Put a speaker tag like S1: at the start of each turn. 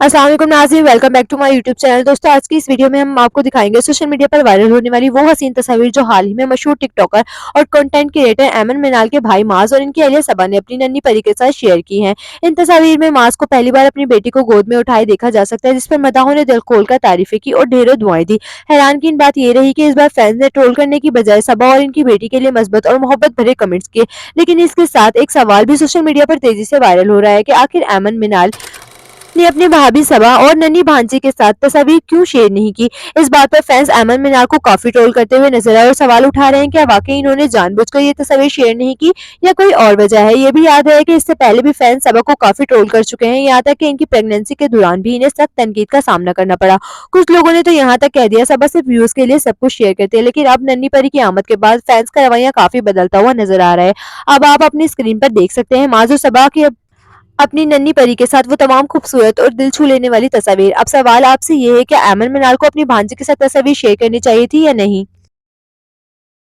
S1: अस्सलाम वालेकुम नाज़रीन, welcome back to my YouTube channel. दोस्तों, आज की इस वीडियो में हम आपको दिखाएंगे सोशल मीडिया पर वायरल होने वाली वो हसीन तस्वीर जो हाल ही में मशहूर टिकटॉकर और कंटेंट क्रिएटर एमन मिनाल के भाई माज और इनकी अहलिया सबा ने अपनी नन्ही परी के साथ शेयर की हैं। इन तस्वीर में माज को पहली बार अपनी बेटी को गोद में उठाए देखा जा सकता है, जिस पर मदाहों ने दिल खोलकर तारीफें की और ढेरों दुआएं दी। हैरानकीन बात ये रही कि इस बार फैंस ने ट्रोल करने की बजाय सबा और इनकी बेटी के लिए मस्बत और मोहब्बत भरे कमेंट्स किए। लेकिन इसके साथ एक सवाल भी सोशल मीडिया पर तेजी से वायरल हो रहा है कि आखिर एमन मिनाल ने अपनी भाभी सबा और नन्ही भांजी के साथ तस्वीर क्यों शेयर नहीं की। इस बात पर फैंस एमन मिनाल को काफी ट्रोल करते हुए नजर आए और सवाल उठा रहे हैं कि वाकई इन्होंने जानबूझकर ये तस्वीर शेयर नहीं की या कोई और वजह है। ये भी याद है कि इससे पहले भी फैंस सबा को काफी ट्रोल कर चुके हैं, यहाँ तक कि इनकी प्रेगनेंसी के दौरान भी इन्हें सख्त तनकीद का सामना करना पड़ा। कुछ लोगों ने तो यहाँ तक कह दिया सबा सिर्फ व्यूज के लिए सब कुछ शेयर करते हैं, लेकिन अब नन्ही परी की आमद के बाद फैंस का रवैया काफी बदलता हुआ नजर आ रहा है। अब आप अपनी स्क्रीन पर देख सकते हैं माजो सबा की अपनी नन्ही परी के साथ वो तमाम खूबसूरत और दिल छू लेने वाली तस्वीर। अब सवाल आपसे ये है कि एमन मिनाल को अपनी भांजी के साथ तस्वीर शेयर करनी चाहिए थी या नहीं?